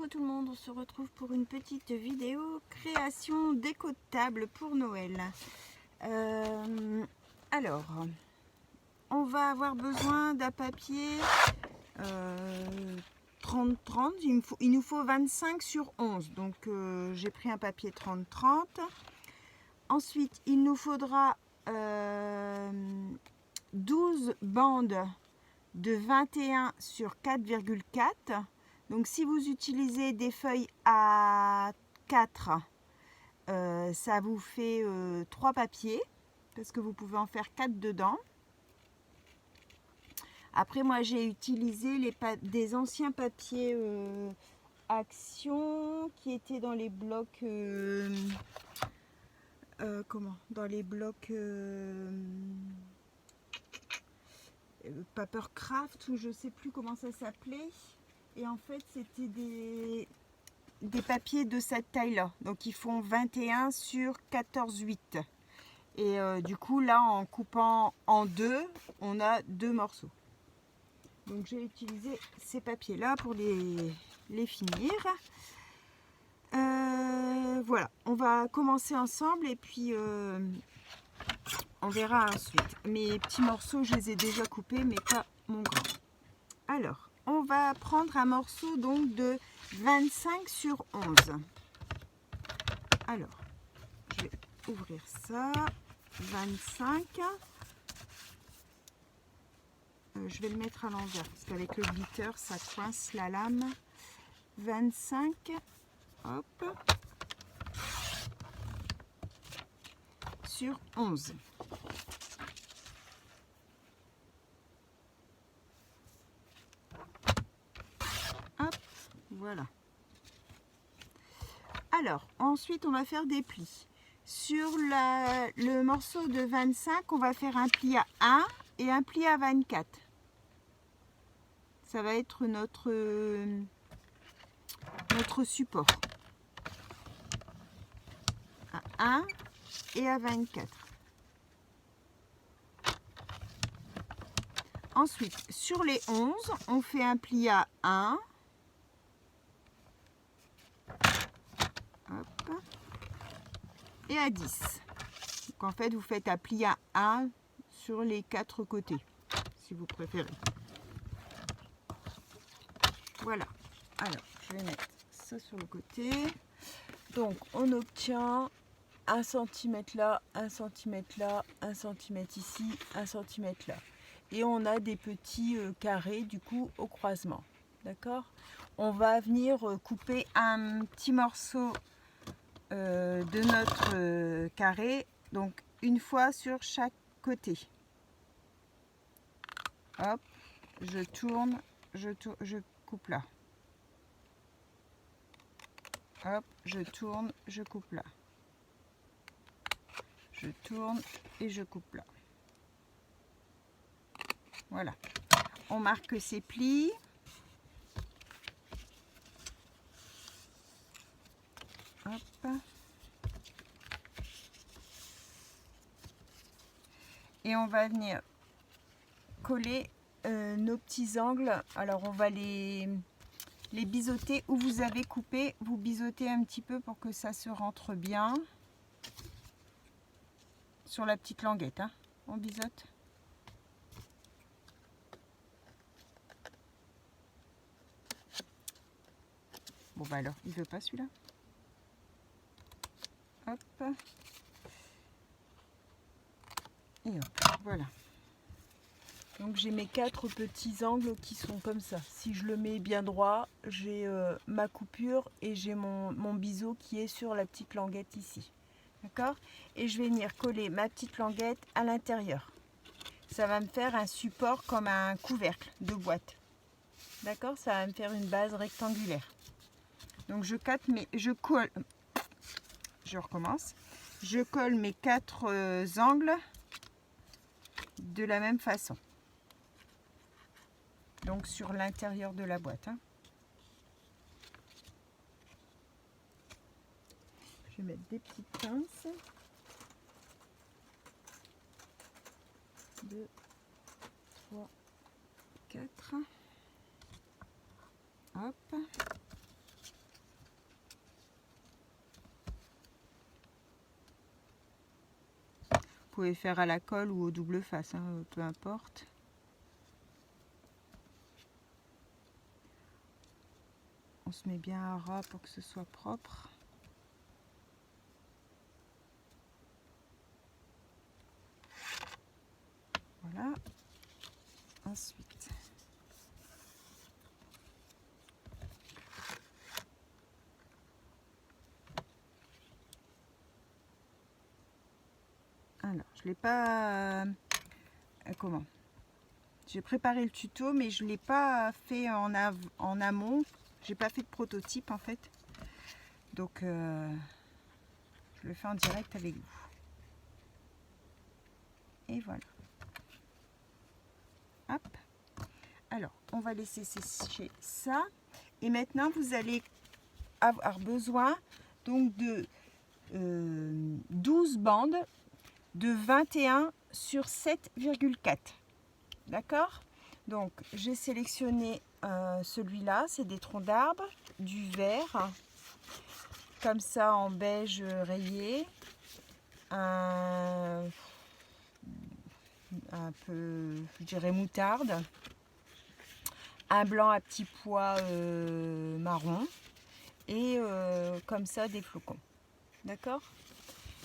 Coucou tout le monde, on se retrouve pour une petite vidéo création déco de table pour Noël. Alors, on va avoir besoin d'un papier 30-30, il nous faut 25 sur 11, donc j'ai pris un papier 30-30. Ensuite, il nous faudra 12 bandes de 21 sur 4,4. Donc si vous utilisez des feuilles A4, ça vous fait 3 papiers, parce que vous pouvez en faire 4 dedans. Après moi j'ai utilisé des anciens papiers Action qui étaient dans les blocs dans les blocs Papercraft, ou je sais plus comment ça s'appelait. Et en fait, c'était des papiers de cette taille-là. Donc, ils font 21 sur 14,8. Et du coup, là, en coupant en deux, on a 2 morceaux. Donc, j'ai utilisé ces papiers-là pour les finir. Voilà, on va commencer ensemble et puis on verra ensuite. Mes petits morceaux, je les ai déjà coupés, mais pas mon grand. Alors, on va prendre un morceau donc de 25 sur 11. Alors, je vais ouvrir ça. 25. Je vais le mettre à l'envers parce qu'avec le glitter, ça coince la lame. 25. Hop. Sur 11. Voilà. Alors, ensuite, on va faire des plis. Sur le morceau de 25, on va faire un pli à 1 et un pli à 24. Ça va être notre support. À 1 et à 24. Ensuite, sur les 11, on fait un pli à 1. Hop, et à 10. Donc en fait, vous faites un pli à 1 sur les 4 côtés, si vous préférez. Voilà. Alors, je vais mettre ça sur le côté. Donc, on obtient 1 cm là, 1 cm là, 1 cm ici, 1 cm là. Et on a des petits carrés, du coup, au croisement. D'accord ? On va venir couper un petit morceau de notre carré, donc une fois sur chaque côté. Hop, je tourne, je coupe là. Hop, je tourne, je coupe là. Je tourne et je coupe là. Voilà. On marque ces plis. Hop. Et on va venir coller nos petits angles. Alors on va les biseauter où vous avez coupé. Vous biseautez un petit peu pour que ça se rentre bien. Sur la petite languette, hein. On biseaute. Bon bah alors, il veut pas celui-là. Hop. Et hop, voilà. Donc j'ai mes 4 petits angles qui sont comme ça. Si je le mets bien droit, j'ai ma coupure et j'ai mon biseau qui est sur la petite languette ici. D'accord ? Et je vais venir coller ma petite languette à l'intérieur. Ça va me faire un support comme un couvercle de boîte. D'accord ? Ça va me faire une base rectangulaire. Donc je colle. Je recommence. Je colle mes 4 angles de la même façon. Donc sur l'intérieur de la boîte. Hein. Je vais mettre des petites pinces. 2, 3, 4. Hop. pouvez faire à la colle ou au double face, hein, peu importe. On se met bien à ras pour que ce soit propre. Voilà. Ensuite, alors, je l'ai pas... comment? J'ai préparé le tuto, mais je ne l'ai pas fait en amont. J'ai pas fait de prototype en fait. Donc, je le fais en direct avec vous. Et voilà. Hop. Alors, on va laisser sécher ça. Et maintenant, vous allez avoir besoin donc de 12 bandes de 21 sur 7,4. D'accord? Donc, j'ai sélectionné celui-là. C'est des troncs d'arbres, du vert, comme ça en beige rayé. Un peu, je dirais, moutarde. Un blanc à petits pois marron. Et comme ça, des flocons. D'accord?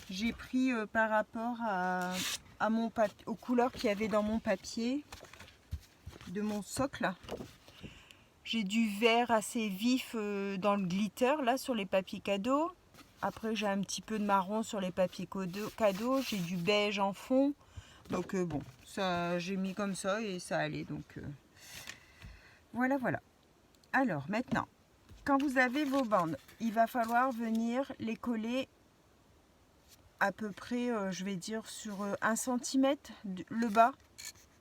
J'ai pris par rapport à mon papier, aux couleurs qu'il y avait dans mon papier de mon socle. J'ai du vert assez vif dans le glitter, là, sur les papiers cadeaux. Après, j'ai un petit peu de marron sur les papiers cadeaux. J'ai du beige en fond. Donc, bon, ça, j'ai mis comme ça et ça allait. Donc, voilà, voilà. Alors, maintenant, quand vous avez vos bandes, il va falloir venir les coller à peu près, je vais dire, sur 1 cm le bas.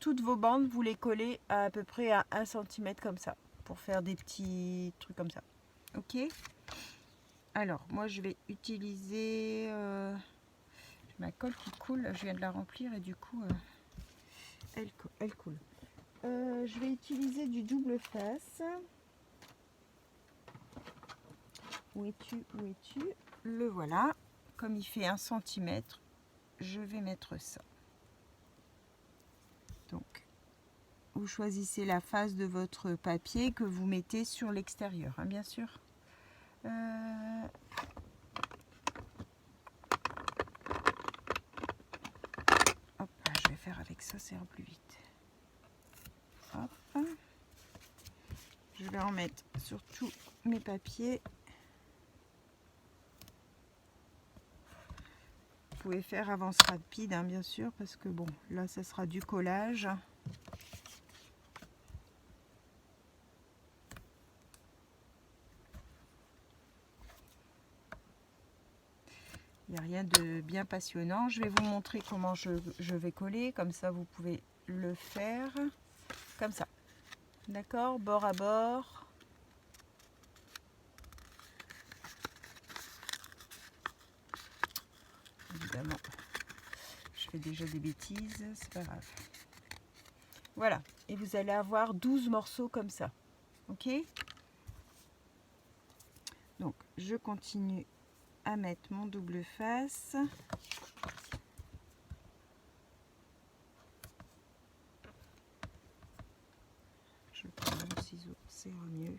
Toutes vos bandes, vous les collez à peu près à 1 cm comme ça, pour faire des petits trucs comme ça. Ok? Alors, moi, je vais utiliser ma colle qui coule. Je viens de la remplir et du coup, elle coule. Je vais utiliser du double face. Où es-tu? Où es-tu? Le voilà. Comme il fait 1 cm, je vais mettre ça. Donc, vous choisissez la face de votre papier que vous mettez sur l'extérieur, hein, bien sûr. Hop, je vais faire avec ça, ça ira plus vite. Hop. Je vais en mettre sur tous mes papiers. Vous pouvez faire avance rapide, hein, bien sûr, parce que bon, là, ça sera du collage. Il n'y a rien de bien passionnant. Je vais vous montrer comment je vais coller. Comme ça, vous pouvez le faire. Comme ça. D'accord? Bord à bord. Évidemment, je fais déjà des bêtises. C'est pas grave. Voilà. Et vous allez avoir 12 morceaux comme ça. Ok? Donc, je continue à mettre mon double face. Je prends mon ciseau, c'est mieux.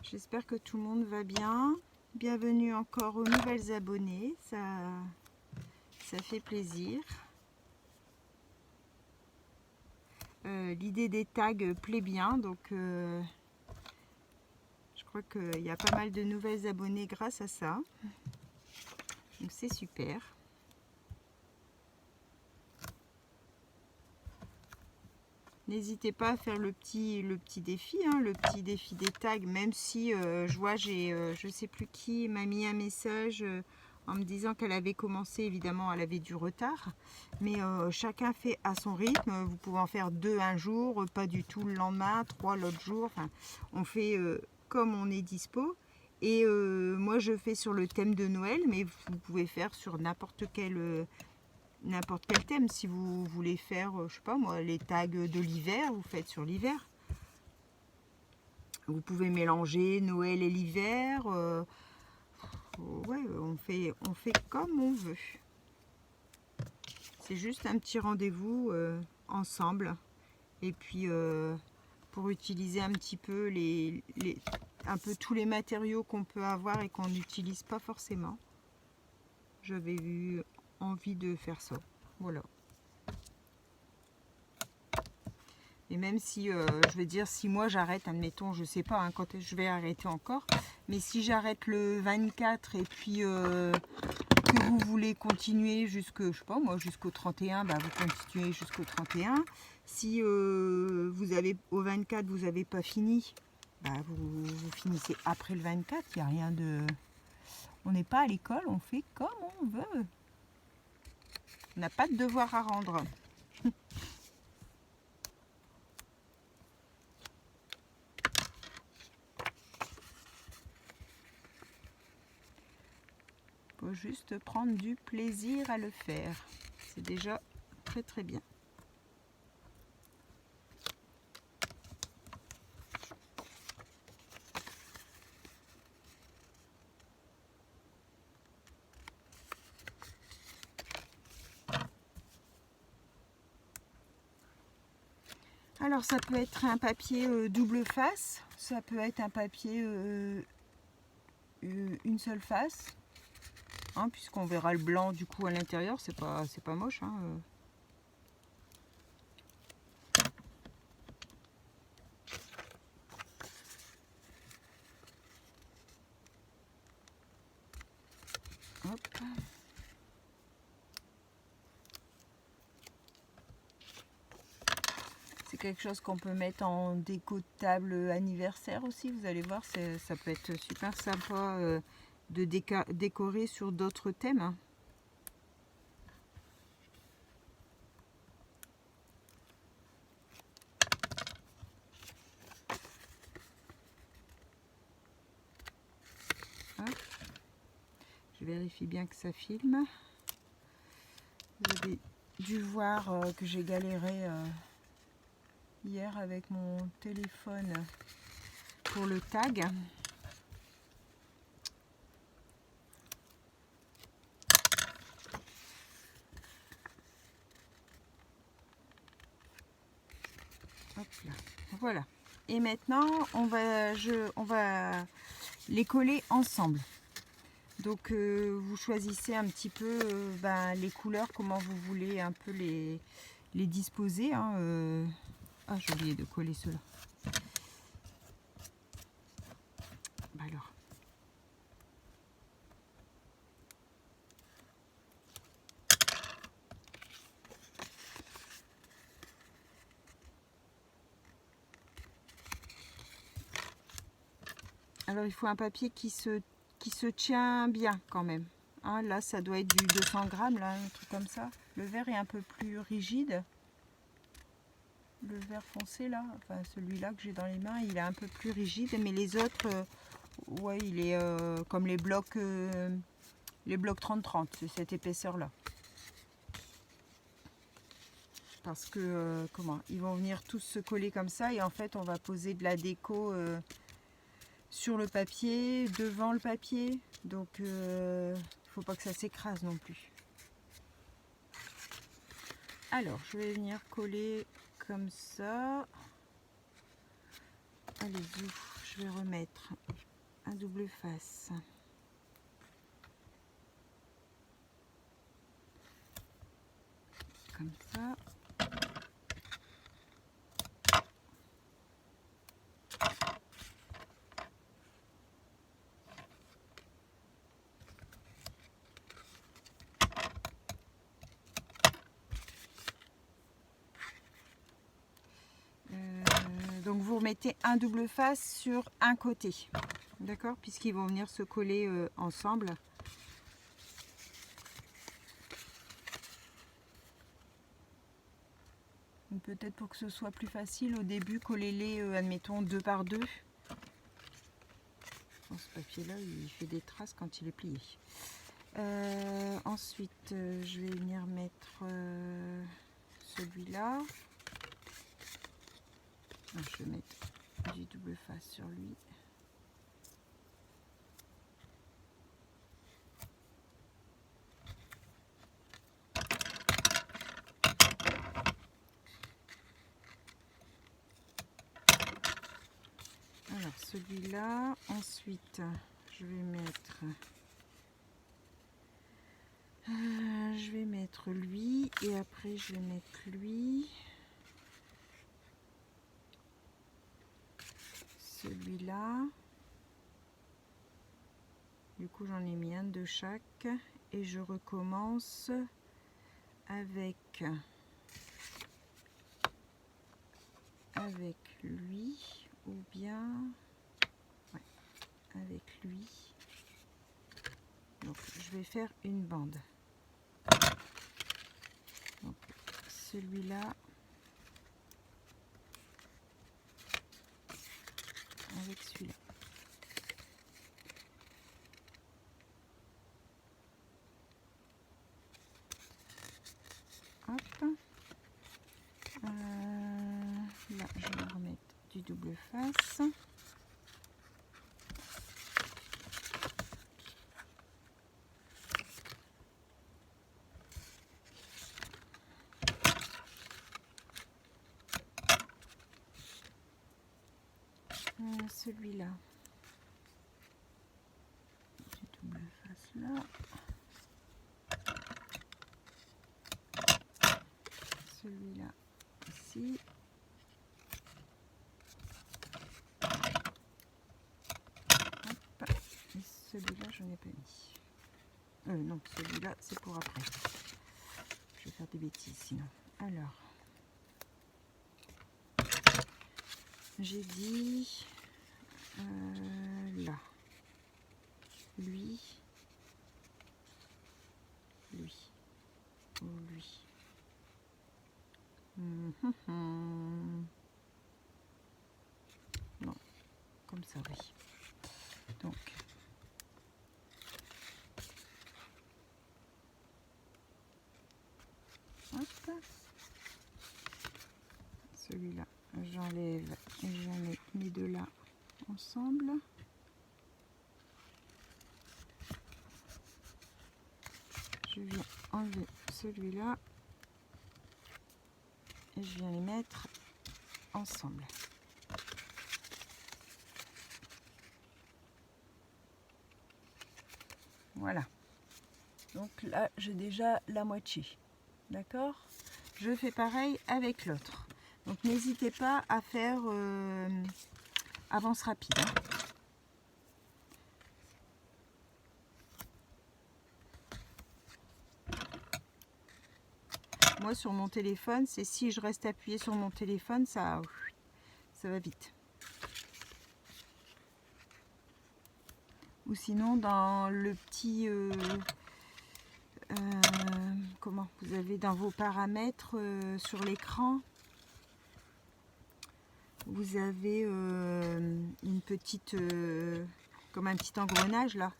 J'espère que tout le monde va bien. Bienvenue encore aux nouvelles abonnées, ça fait plaisir. L'idée des tags plaît bien, donc je crois qu'il y a pas mal de nouvelles abonnées grâce à ça. Donc c'est super. N'hésitez pas à faire le petit défi, hein, le petit défi des tags, même si je vois, je sais plus qui m'a mis un message en me disant qu'elle avait commencé, évidemment elle avait du retard, mais chacun fait à son rythme. Vous pouvez en faire 2 un jour, pas du tout le lendemain, 3 l'autre jour, enfin, on fait comme on est dispo. Et moi je fais sur le thème de Noël, mais vous pouvez faire sur n'importe quel thème. Si vous voulez faire, je sais pas moi, les tags de l'hiver, vous faites sur l'hiver. Vous pouvez mélanger Noël et l'hiver. Ouais, on fait comme on veut. C'est juste un petit rendez-vous ensemble. Et puis pour utiliser un petit peu un peu tous les matériaux qu'on peut avoir et qu'on n'utilise pas forcément. J'avais eu envie de faire ça. Voilà. Et même si, je veux dire, si moi j'arrête, admettons, je sais pas hein, quand je vais arrêter encore, mais si j'arrête le 24 et puis que vous voulez continuer jusque, je sais pas moi, jusqu'au 31, bah vous continuez jusqu'au 31. Si vous avez au 24, vous n'avez pas fini, bah vous finissez après le 24. Il n'y a rien de... On n'est pas à l'école, on fait comme on veut. On n'a pas de devoir à rendre. Faut juste prendre du plaisir à le faire. C'est déjà très très bien. Alors ça peut être un papier double face, ça peut être un papier une seule face, hein, puisqu'on verra le blanc du coup à l'intérieur, c'est pas moche. Hein. Hop. C'est quelque chose qu'on peut mettre en déco de table anniversaire aussi, vous allez voir, ça peut être super sympa de décorer sur d'autres thèmes. Hein. Hop. Je vérifie bien que ça filme. Vous avez dû voir que j'ai galéré hier avec mon téléphone pour le tag. Hop là. Voilà. Et maintenant, on va les coller ensemble. Donc, vous choisissez un petit peu les couleurs, comment vous voulez un peu les disposer. Hein, Ah, j'ai oublié de coller ceux-là. Alors. Alors, il faut un papier qui se tient bien quand même. Hein, là, ça doit être du 200 grammes, là, un truc comme ça. Le vert est un peu plus rigide. Le vert foncé, là, enfin celui-là que j'ai dans les mains, il est un peu plus rigide. Mais les autres, ouais, il est comme les blocs 30-30, c'est cette épaisseur-là. Parce que, comment, ils vont venir tous se coller comme ça. Et en fait, on va poser de la déco sur le papier, devant le papier. Donc, faut pas que ça s'écrase non plus. Alors, je vais venir coller comme ça. Allez-y, je vais remettre un double face. Comme ça. Donc vous remettez un double face sur un côté, d'accord, puisqu'ils vont venir se coller ensemble. Peut-être pour que ce soit plus facile au début, collez-les, admettons, 2 par 2. Bon, ce papier-là, il fait des traces quand il est plié. Ensuite, je vais venir mettre celui-là. Je vais mettre du double face sur lui. Alors celui-là, ensuite je vais mettre lui et après je vais mettre lui, celui-là. Du coup j'en ai mis un de chaque et je recommence avec lui ou bien ouais, avec lui. Donc je vais faire une bande. Donc celui-là avec celui-là. Hop. Là je vais remettre du double face. Celui-là, du double face là. Celui-là ici. Hop. Et celui-là, je n'ai pas mis. Non, celui-là, c'est pour après. Je vais faire des bêtises sinon. Alors, j'ai dit là, lui, ou lui. Non, comme ça, oui. Donc, hop. Celui-là, j'enlève et je mets mes deux là ensemble. Je viens enlever celui-là et je viens les mettre ensemble. Voilà. Donc là, j'ai déjà la moitié. D'accord? Je fais pareil avec l'autre. Donc n'hésitez pas à faire avance rapide. Hein. Moi sur mon téléphone, c'est si je reste appuyée sur mon téléphone, ça va vite. Ou sinon dans le petit comment vous avez dans vos paramètres sur l'écran, vous avez une petite comme un petit engrenage là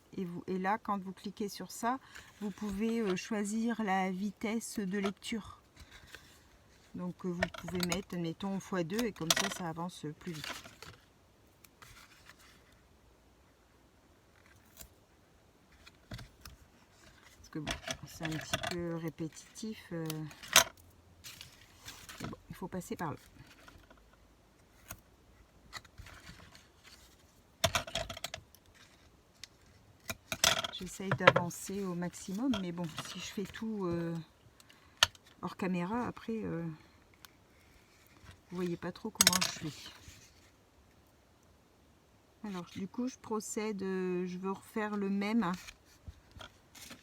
et là quand vous cliquez sur ça, vous pouvez choisir la vitesse de lecture. Donc vous pouvez mettre, admettons, x2 et comme ça avance plus vite. Parce que bon, c'est un petit peu répétitif. Mais bon, il faut passer par là. J'essaye d'avancer au maximum, mais bon, si je fais tout hors caméra, après, vous voyez pas trop comment je fais. Alors, du coup, je procède, je veux refaire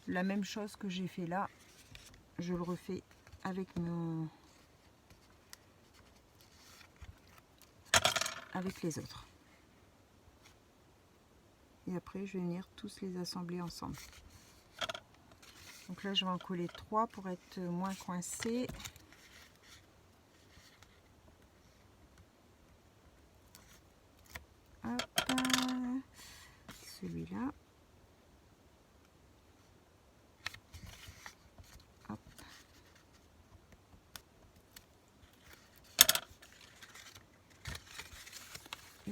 la même chose que j'ai fait là. Je le refais avec les autres. Et après, je vais venir tous les assembler ensemble. Donc là, je vais en coller 3 pour être moins coincé. Hop, celui-là. Hop.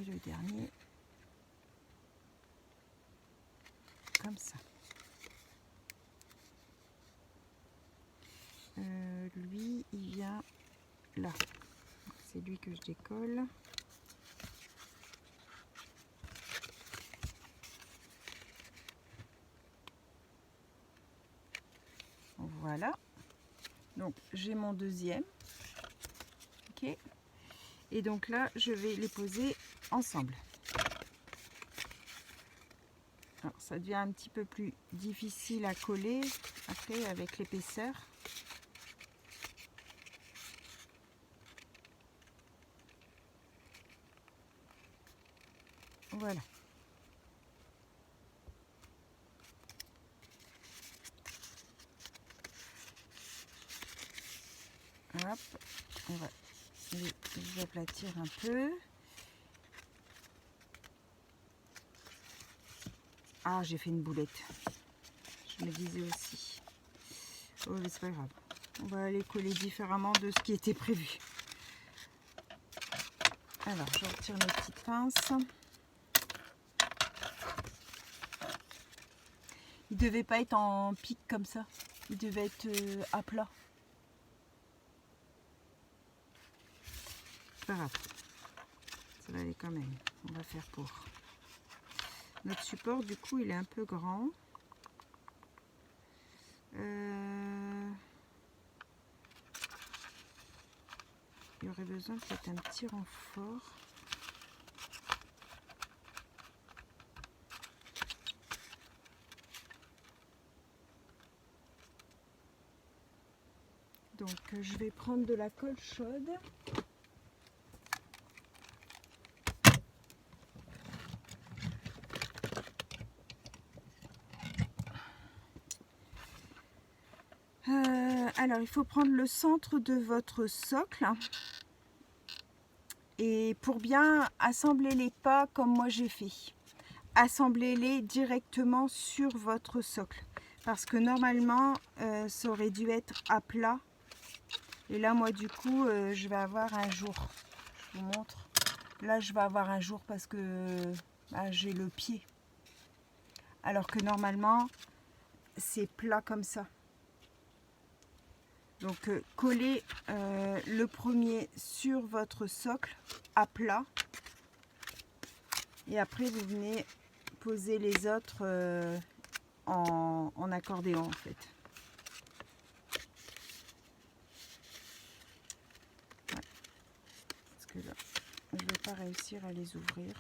et le dernier comme ça. Lui, il vient là. C'est lui que je décolle. Voilà. Donc, j'ai mon deuxième. Ok. Et donc là, je vais les poser ensemble. Alors, ça devient un petit peu plus difficile à coller après avec l'épaisseur. Voilà. Hop, on va les aplatir un peu. Ah, j'ai fait une boulette. Je me disais aussi. Oh, mais c'est pas grave. On va les coller différemment de ce qui était prévu. Alors, je retire mes petites pinces. Il ne devait pas être en pic comme ça. Il devait être à plat. C'est pas grave. Ça va aller quand même. On va faire pour. Notre support, du coup, il est un peu grand. Il y aurait besoin peut-être un petit renfort. Donc, je vais prendre de la colle chaude. Alors, il faut prendre le centre de votre socle. Et pour bien assembler les pas comme moi j'ai fait, assemblez-les directement sur votre socle. Parce que normalement, ça aurait dû être à plat. Et là, moi, du coup, je vais avoir un jour. Je vous montre. Là, je vais avoir un jour parce que j'ai le pied. Alors que normalement, c'est plat comme ça. Donc, collez le premier sur votre socle à plat. Et après, vous venez poser les autres en accordéon, en fait. Ouais. Parce que là, je ne vais pas réussir à les ouvrir.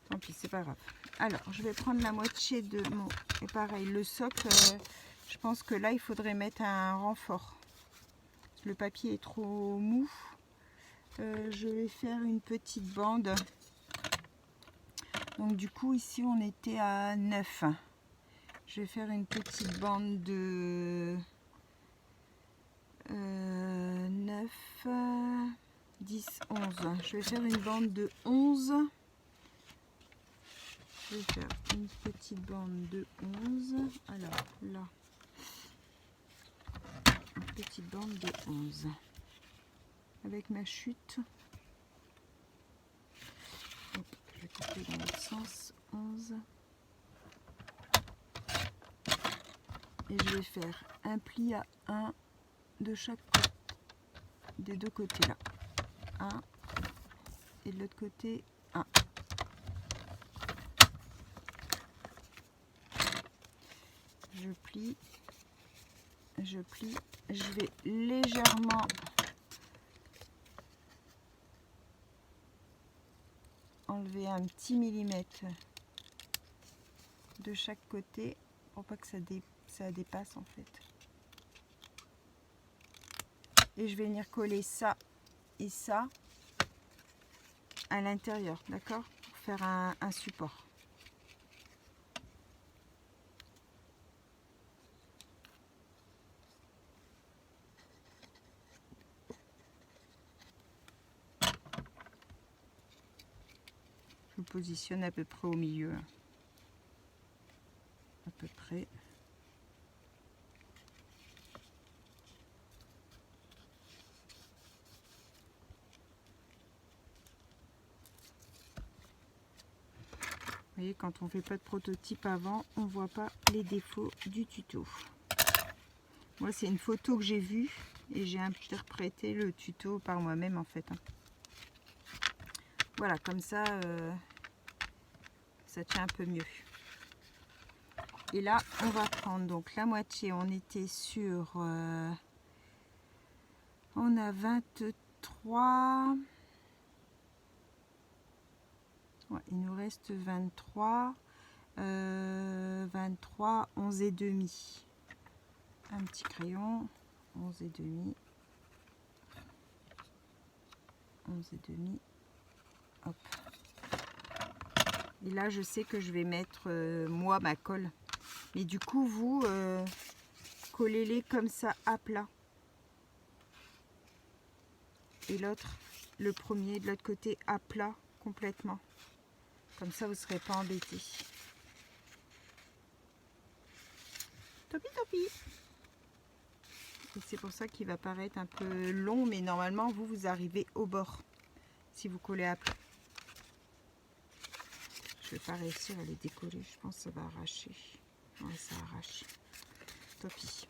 Tant pis, c'est pas grave. Alors, je vais prendre la moitié de mon... Et pareil, le socle, je pense que là, il faudrait mettre un renfort. Le papier est trop mou. Je vais faire une petite bande. Donc, du coup, ici, on était à 9. Je vais faire une petite bande de 9, 10, 11. Je vais faire une bande de 11. Je vais faire une petite bande de 11. Alors là, une petite bande de 11. Avec ma chute. Hop, je vais couper dans l'autre sens. 11. Et je vais faire un pli à 1 de chaque côté, des deux côtés là. 1 et de l'autre côté 1. Je plie, je vais légèrement enlever un petit millimètre de chaque côté pour pas que ça dépasse en fait. Et je vais venir coller ça et ça à l'intérieur, d'accord, pour faire un support. Je me positionne à peu près au milieu, à peu près. Vous voyez, quand on fait pas de prototype avant, on voit pas les défauts du tuto. Moi, c'est une photo que j'ai vue et j'ai interprété le tuto par moi-même en fait. Voilà, comme ça, ça tient un peu mieux. Et là, on va prendre donc la moitié. On était sur... on a 23... Ouais, il nous reste 23. 23, 11 et demi. Un petit crayon. 11 et demi. 11 et demi. Hop. Et là, je sais que je vais mettre, moi, ma colle. Mais du coup, vous, collez-les comme ça à plat. Et l'autre, le premier de l'autre côté à plat complètement. Comme ça, vous ne serez pas embêtés. Topi topi. Et c'est pour ça qu'il va paraître un peu long, mais normalement, vous arrivez au bord. Si vous collez à plat. Je vais pas réussir à les décoller, je pense que ça va arracher. Ouais, ça arrache. Topi.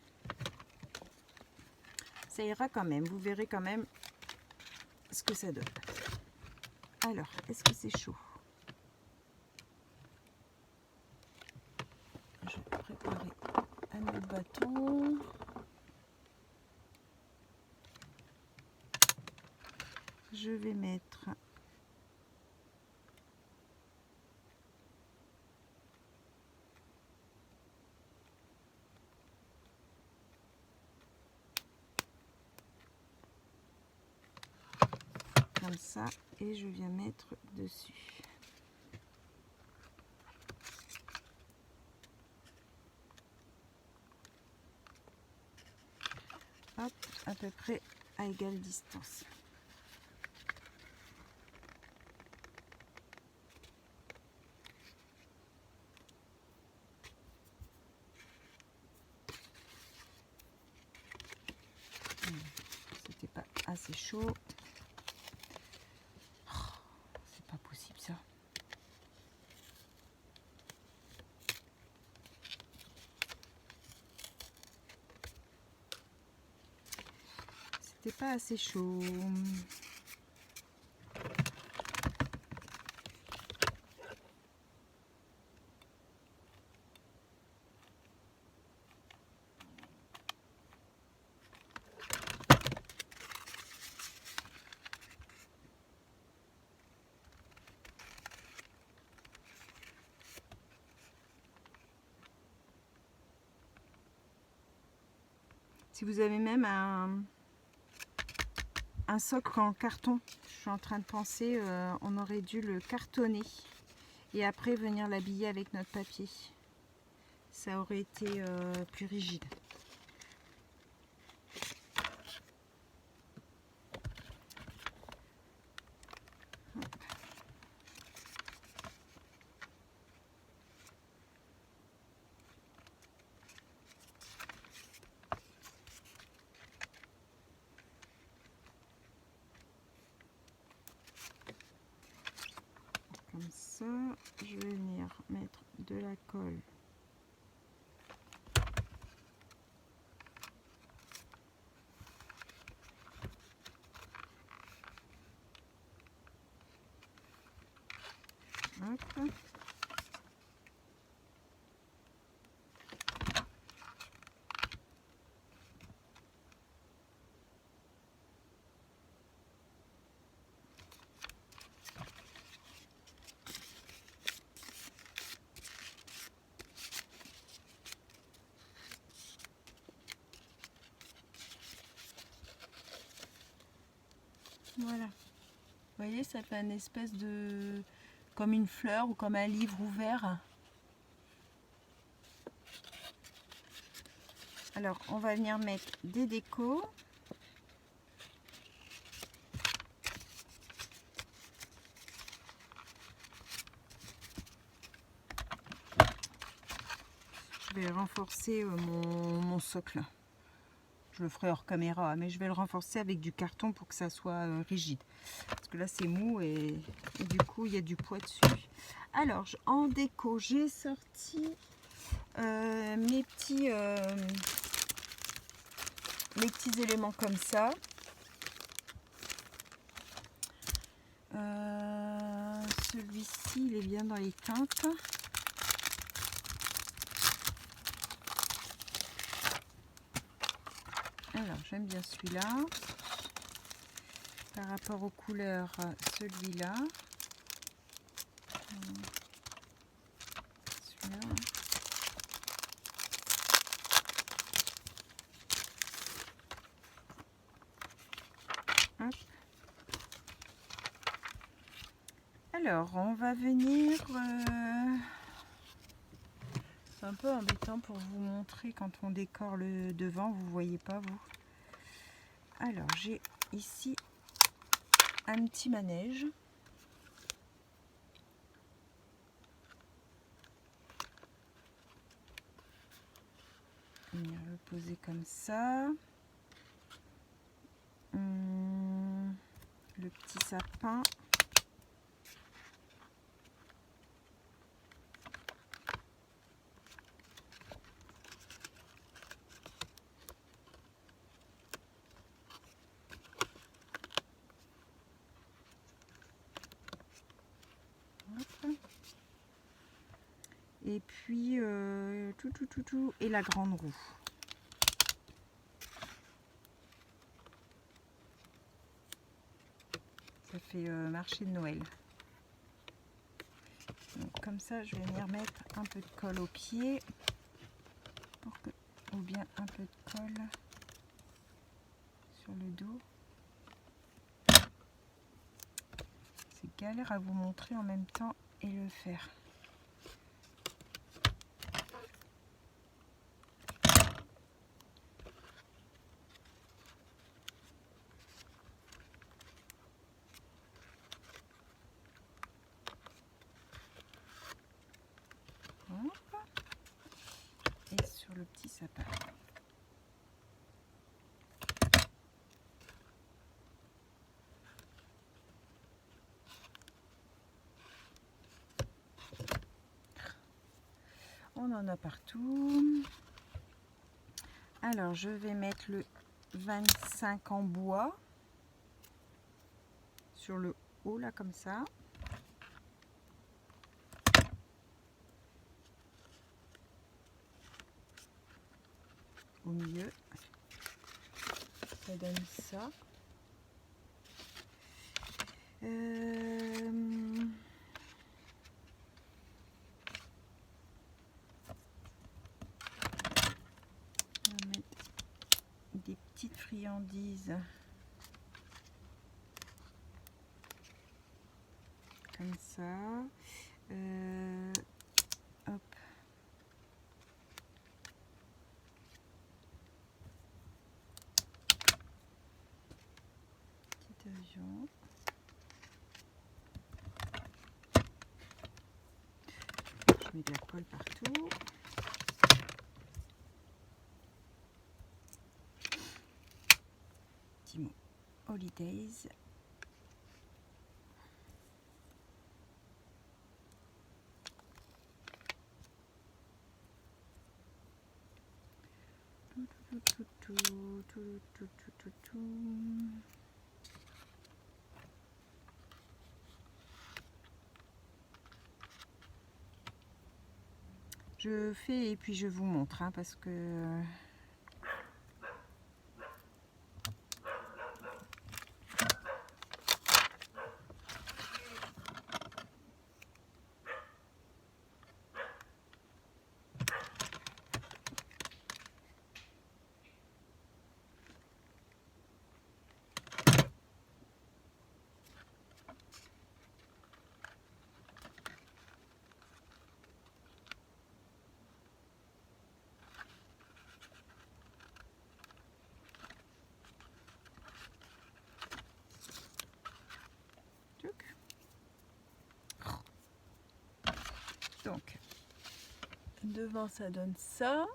Ça ira quand même, vous verrez quand même ce que ça donne. Alors, est-ce que c'est chaud? Je vais préparer un autre bâton. Je vais mettre comme ça et je viens mettre dessus. Hop, à peu près à égale distance. C'était pas assez chaud. Oh, c'est pas possible ça. C'était pas assez chaud. Si vous avez même un socle en carton, je suis en train de penser, on aurait dû le cartonner et après venir l'habiller avec notre papier. Ça aurait été plus rigide. Comme ça, je vais venir mettre de la colle. Hop. Voilà. Vous voyez, ça fait une espèce de... comme une fleur ou comme un livre ouvert. Alors, on va venir mettre des décos. Je vais renforcer mon socle. Je le ferai hors caméra, mais je vais le renforcer avec du carton pour que ça soit rigide. Parce que là, c'est mou et du coup, il y a du poids dessus. Alors, en déco, j'ai sorti mes petits éléments comme ça. Celui-ci, il est bien dans les teintes. Alors, j'aime bien celui-là. Par rapport aux couleurs, celui-là. Celui-là. Hop. Alors, on va venir... c'est un peu embêtant pour vous montrer quand on décore le devant, vous voyez pas vous. Alors, j'ai ici un petit manège. On va le poser comme ça. Le petit sapin. Et puis tout et la grande roue. Ça fait marché de Noël. Donc, comme ça, je vais venir mettre un peu de colle au pied pour que, ou bien un peu de colle sur le dos. C'est galère à vous montrer en même temps et le faire. Et sur le petit sapin. On en a partout. Alors je vais mettre le 25 en bois sur le haut là comme ça. Au milieu, ça donne ça. On va mettre des petites friandises comme ça. Hop. Petit avion. Je mets de la colle partout. Petit mot Holidays. Je fais et puis je vous montre hein, parce que donc devant ça donne ça.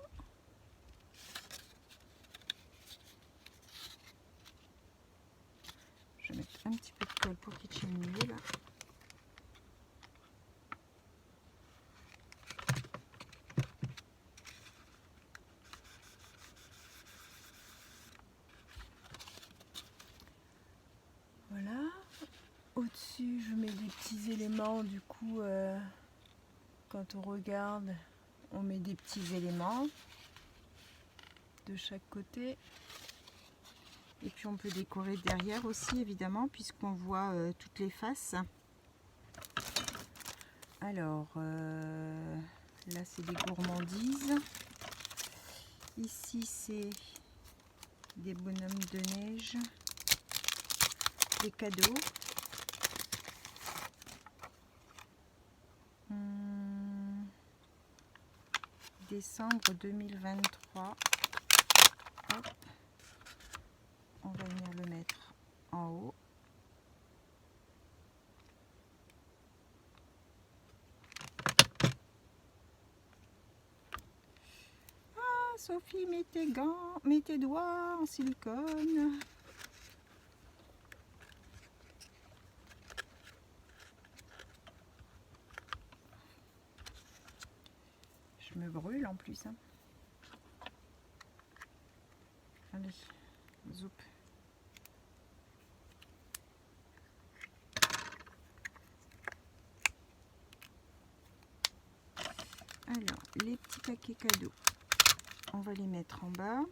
colle pour Kitchen Mieux là. Voilà. Au-dessus, je mets des petits éléments. Du coup, quand on regarde, on met des petits éléments de chaque côté. Et puis on peut décorer derrière aussi, évidemment, puisqu'on voit toutes les faces. Alors, là c'est des gourmandises. Ici c'est des bonhommes de neige, des cadeaux. Décembre 2023. Hop. On va venir le mettre en haut. Ah, Sophie, mets tes gants, mets tes doigts en silicone. Je me brûle en plus. Hein. Allez, zoup. Alors, les petits paquets cadeaux, on va les mettre en bas.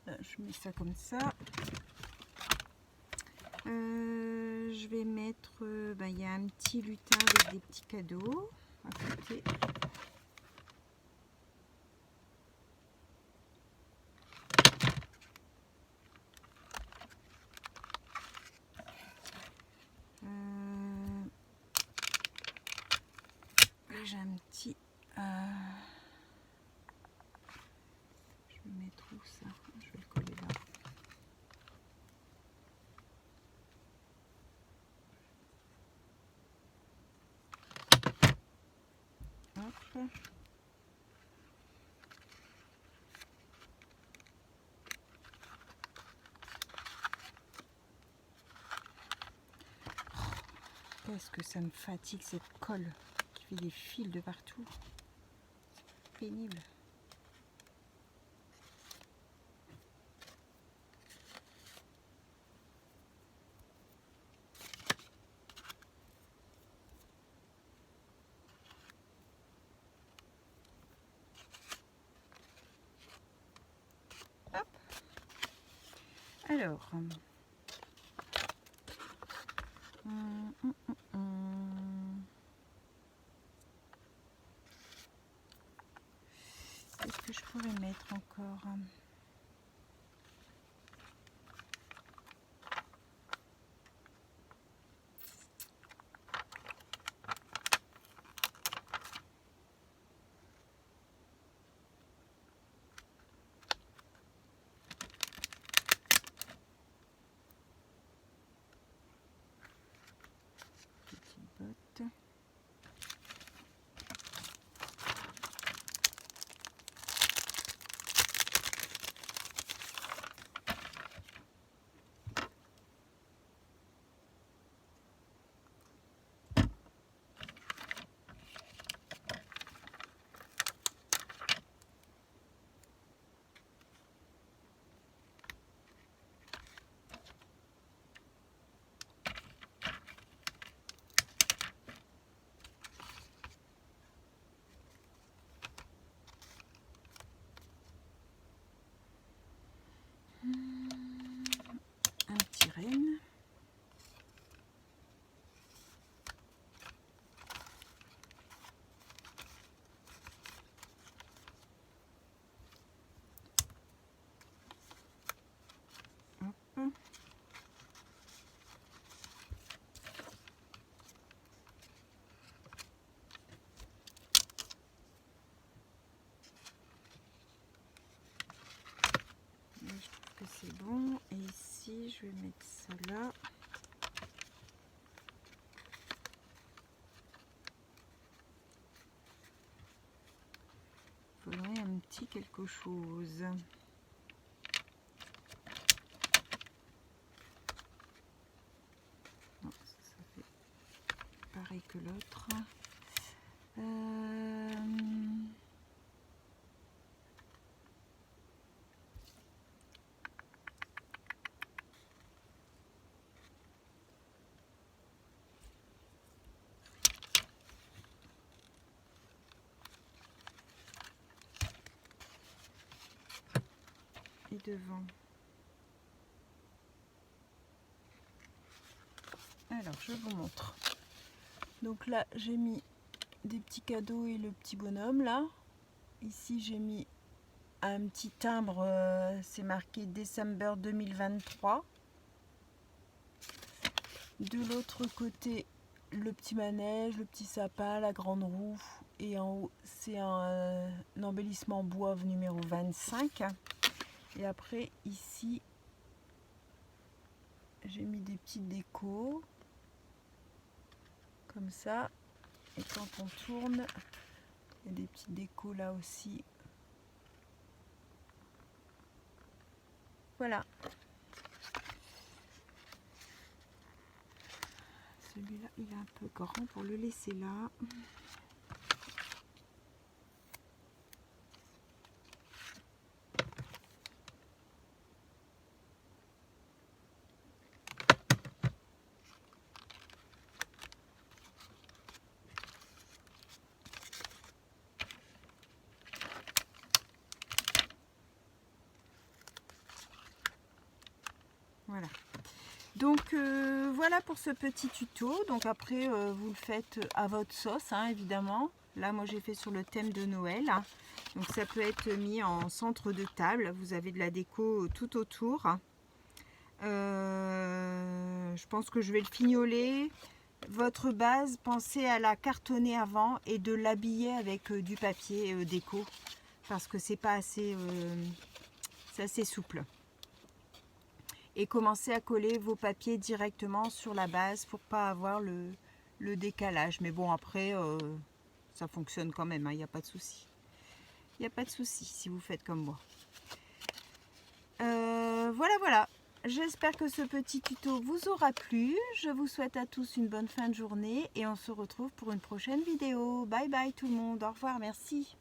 Là, je mets ça comme ça. Je vais mettre, il y a un petit lutin avec des petits cadeaux à côté. J'ai un petit... je vais mettre où ça? Je vais le coller là. Hop. Qu'est-ce que ça me fatigue cette colle qui fait des fils de partout. C'est pénible. Hop. Alors, qu'est-ce que je pourrais mettre encore? Petite botte. Un petit renne. Hop. Là, je trouve que c'est bon. Et ici, je vais mettre ça là. petit quelque chose. Non, ça fait pareil que l'autre. Et devant. Alors, je vous montre. Donc là, j'ai mis des petits cadeaux et le petit bonhomme là. Ici, j'ai mis un petit timbre, c'est marqué December 2023. De l'autre côté, le petit manège, le petit sapin, la grande roue. Et en haut, c'est un embellissement bois numéro 25. Et après, ici, j'ai mis des petites décos. Comme ça. Et quand on tourne, il y a des petites décos là aussi. Voilà. Celui-là, il est un peu grand pour le laisser là. Voilà. Donc voilà pour ce petit tuto. Donc après vous le faites à votre sauce hein, évidemment. Là moi j'ai fait sur le thème de Noël. Donc ça peut être mis en centre de table. Vous avez de la déco tout autour. Je pense que je vais le fignoler. Votre base, pensez à la cartonner avant et de l'habiller avec du papier déco. Parce que c'est pas assez, c'est assez souple. Et commencez à coller vos papiers directement sur la base pour pas avoir le décalage. Mais bon, après, ça fonctionne quand même, il n'y a pas de souci. Il n'y a pas de souci si vous faites comme moi. Voilà. J'espère que ce petit tuto vous aura plu. Je vous souhaite à tous une bonne fin de journée et on se retrouve pour une prochaine vidéo. Bye bye tout le monde. Au revoir, merci.